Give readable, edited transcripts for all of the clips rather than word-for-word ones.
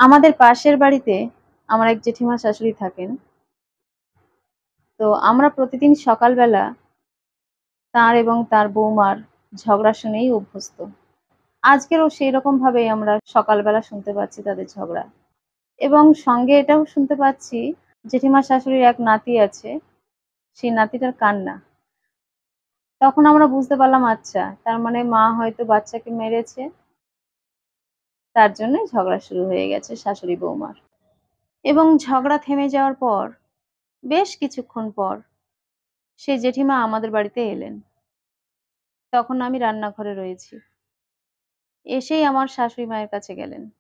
আমাদের পাশের বাড়িতে আমার এক জেঠিমা শাশুড়ি থাকেন। তো আমরা প্রতিদিন সকালবেলা তার এবং তার বৌমার ঝগড়া শুনেই অভ্যস্ত। আজকেরও সেই রকম ভাবেই আমরা সকালবেলা শুনতে পাচ্ছি তাদের ঝগড়া, এবং সঙ্গে এটাও শুনতে পাচ্ছি জেঠিমা শাশুড়ির এক নাতি আছে, সেই নাতিটার কান্না। তখন আমরা বুঝতে পারলাম, আচ্ছা, তার মানে মা হয়তো বাচ্চাকে মেরেছে, তার জন্য ঝগড়া শুরু হয়ে গেছে শাশুড়ি বৌমার। এবং ঝগড়া থেমে যাওয়ার পর বেশ কিছুক্ষণ পর সেই জেঠিমা আমাদের বাড়িতে এলেন। তখন আমি রান্নাঘরে রয়েছি। এসেই আমার শাশুড়ি মায়ের কাছে গেলেন।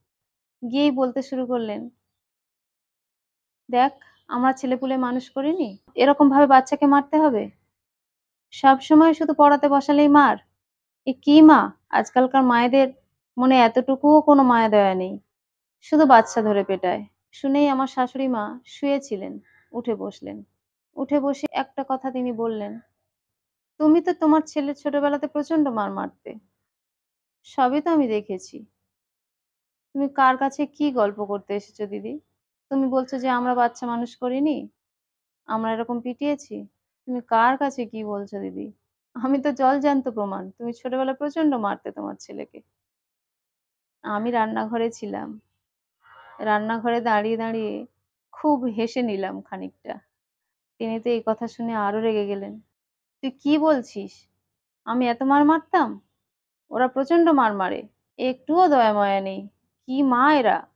গিয়েই বলতে শুরু করলেন, "দেখ, আমরা ছেলেপুলে মানুষ করিনি। এরকম ভাবে বাচ্চাকে মারতে হবে? সবসময় শুধু পড়াতে বসালেই মার? এ কি মা? আজকালকার মায়েদের মনে এতটুকুও কোনো মায়া দয়া নেই। শুধু বাচ্চা ধরে পেটায়।" শুনেই আমার শাশুড়ি মা শুয়েছিলেন, উঠে বসলেন। উঠে বসে একটা কথা তিনি বললেন, "তুমি তো তোমার ছেলের ছোটবেলাতে প্রচন্ড মার মারতে। সবই তো আমি দেখেছি। তুমি কার কাছে কি গল্প করতে এসেছো দিদি? তুমি বলছো যে আমরা বাচ্চা মানুষ করিনি, আমরা এরকম পিটিয়েছি। তুমি কার কাছে কি বলছো দিদি? আমি তো জলজ্যান্ত প্রমাণ। তুমি ছোটবেলায় প্রচন্ড মারতে তোমার ছেলেকে।" আমি রান্নাঘরে ছিলাম। রান্নাঘরে দাঁড়িয়ে দাঁড়িয়ে খুব হেসে নিলাম খানিকটা। তিনি তো এই কথা শুনে আরো রেগে গেলেন। "তুই কি বলছিস? আমি এত মার মারতাম? ওরা প্রচন্ড মার মারে। একটুও দয়া মায়া নেই। কি মা এরা?"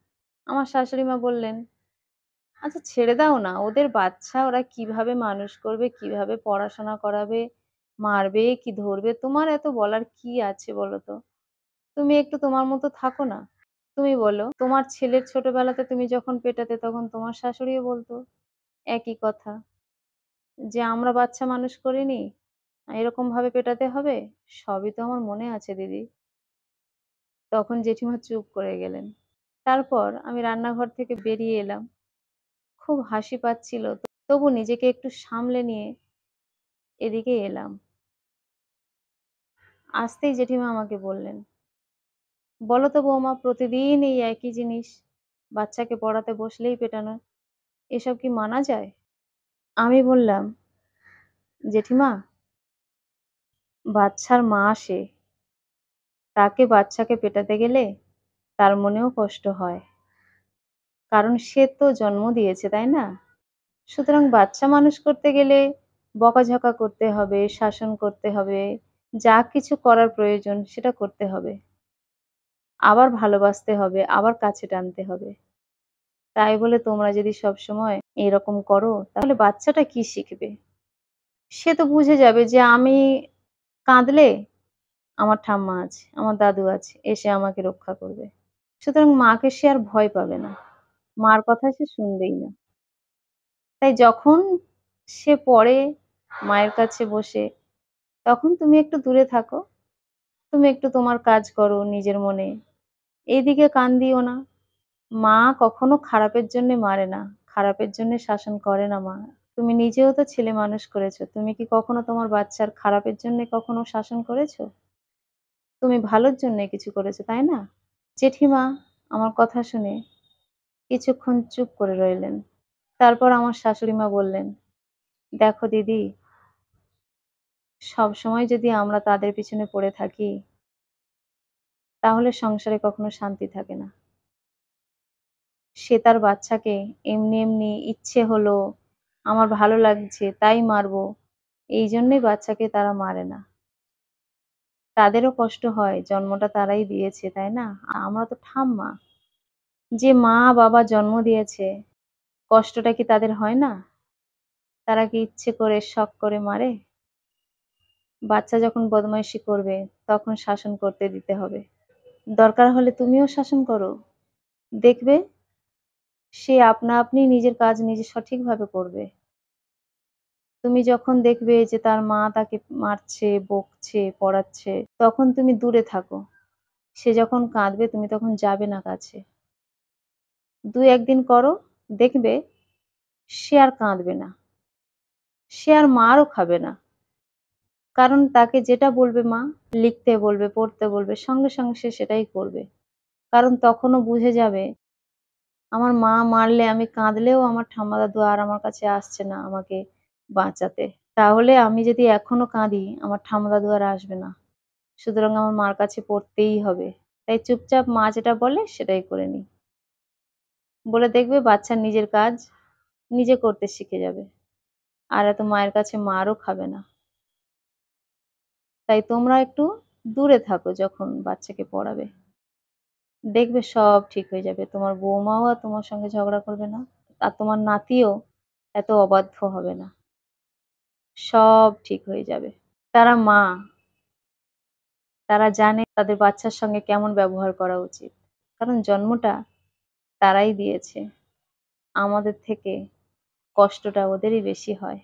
আমার শাশুড়ি মা বললেন, "আচ্ছা ছেড়ে দাও না। ওদের বাচ্চা, ওরা কিভাবে মানুষ করবে, কিভাবে পড়াশোনা করাবে, মারবে কি ধরবে, তোমার এত বলার কি আছে বলো তো? তুমি একটু তোমার মতো থাকো না। তুমি বলো, তোমার ছেলের ছোটবেলাতে তুমি যখন পেটাতে তখন তোমার শাশুড়িও বলতো একই কথা, যে আমরা বাচ্চা মানুষ করিনি, এরকম ভাবে পেটাতে হবে? সবই তো আমার মনে আছে দিদি।" তখন জেঠিমা চুপ করে গেলেন। তারপর আমি রান্নাঘর থেকে বেরিয়ে এলাম। খুব হাসি পাচ্ছিল। তবু নিজেকে একটু সামলে নিয়ে এদিকে এলাম। আসতেই জেঠিমা আমাকে বললেন, "বলো তো বৌমা, প্রতিদিন এই একই জিনিস, বাচ্চাকে পড়াতে বসলেই পেটানো, এসব কি মানা যায়?" আমি বললাম, "জেঠিমা, বাচ্চার মা সে, তাকে বাচ্চাকে পেটাতে গেলে তার মনেও কষ্ট হয়। কারণ সে তো জন্ম দিয়েছে, তাই না? সুতরাং বাচ্চা মানুষ করতে গেলে বকাঝকা করতে হবে, শাসন করতে হবে, যা কিছু করার প্রয়োজন সেটা করতে হবে। আবার ভালোবাসতে হবে, আবার কাছে টানতে হবে। তাই বলে তোমরা যদি সবসময় এরকম করো, তাহলে বাচ্চাটা কি শিখবে? সে তো বুঝে যাবে যে আমি কাঁদলে আমার ঠাম্মা আছে, আমার দাদু আছে, এসে আমাকে রক্ষা করবে। সুতরাং মাকে সে আর ভয় পাবে না। মার কথা সে শুনবেই না। তাই যখন সে পড়ে মায়ের কাছে বসে, তখন তুমি একটু দূরে থাকো। তুমি একটু তোমার কাজ করো নিজের মনে। এইদিকে কান দিও না। মা কখনো খারাপের জন্যে মারে না। খারাপের জন্যে শাসন করে না মা। তুমি নিজেও তো ছেলে মানুষ করেছো। তুমি কি কখনো তোমার বাচ্চার খারাপের জন্যে কখনো শাসন করেছো? তুমি ভালোর জন্যে কিছু করেছো, তাই না?" জেঠিমা আমার কথা শুনে কিছুক্ষণ চুপ করে রইলেন। তারপর আমার শাশুড়ি মা বললেন, "দেখো দিদি, সবসময় যদি আমরা তাদের পিছনে পড়ে থাকি, তাহলে সংসারে কখনো শান্তি থাকে না। সে তার বাচ্চাকে এমনি এমনি ইচ্ছে হলো, আমার ভালো লাগছে তাই মারবো, এই জন্যই বাচ্চাকে তারা মারে না। তাদেরও কষ্ট হয়, জন্মটা তারাই দিয়েছে, তাই না? আমরা তো ঠাম্মা। যে মা-বাবা জন্ম দিয়েছে, কষ্টটা কি তাদের হয় না? তারা কি ইচ্ছে করে শখ করে মারে? বাচ্চা যখন বদমাইশি করবে, তখন শাসন করতে দিতে হবে। দরকার হলে তুমিও শাসন করো। দেখবে সে আপনা আপনি নিজের কাজ নিজে সঠিকভাবে করবে। তুমি যখন দেখবে যে তার মা তাকে মারছে, বকছে, পড়াচ্ছে, তখন তুমি দূরে থাকো। সে যখন কাঁদবে তুমি তখন যাবে না কাছে। ২-১ দিন করো, দেখবে সে আর কাঁদবে না। সে আর মারও খাবে না। কারণ তাকে যেটা বলবে মা, লিখতে বলবে, পড়তে বলবে, সঙ্গে সঙ্গে সে সেটাই করবে। কারণ তখন ও বুঝে যাবে আমার মা মারলে আমি কাঁদলেও আমার ঠাম্মা দাদু আর আমার কাছে আসছে না আমাকে বাঁচাতে। তাহলে আমি যদি এখনো কাঁদি, আমার ঠাম্মা দাদু আর আসবে না। সুতরাং আমার মার কাছে পড়তেই হবে। তাই চুপচাপ মা যেটা বলে সেটাই করে নিই। বলে দেখবে বাচ্চা নিজের কাজ নিজে করতে শিখে যাবে। আর এত মায়ের কাছে মারও খাবে না। তাই তোমরা একটু দূরে থাকো যখন বাচ্চাকে পড়াবে। দেখবে সব ঠিক হয়ে যাবে। তোমার বৌমাও আর তোমার সঙ্গে ঝগড়া করবে না। আর তোমার নাতিও এত অবাধ্য হবে না। সব ঠিক হয়ে যাবে। তারা মা, তারা জানে তাদের বাচ্চার সঙ্গে কেমন ব্যবহার করা উচিত। কারণ জন্মটা তারাই দিয়েছে। আমাদের থেকে কষ্টটা ওদেরই বেশি হয়।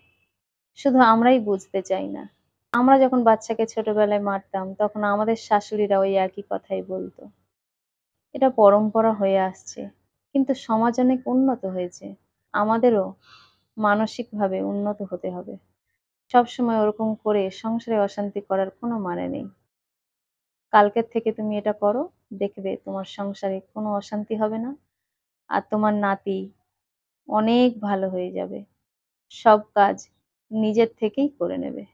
শুধু আমরাই বুঝতে চাই না। আমরা যখন বাচ্চাকে ছোটবেলায় মারতাম, তখন আমাদের শাশুড়িরা ওই একই কথাই বলতো। এটা পরম্পরা হয়ে আসছে। কিন্তু সমাজ অনেক উন্নত হয়েছে। আমাদেরও মানসিকভাবে উন্নত হতে হবে। সবসময় ওরকম করে সংসারে অশান্তি করার কোনো মানে নেই। কালকের থেকে তুমি এটা করো, দেখবে তোমার সংসারে কোনো অশান্তি হবে না। আর তোমার নাতি অনেক ভালো হয়ে যাবে। সব কাজ নিজের থেকেই করে নেবে।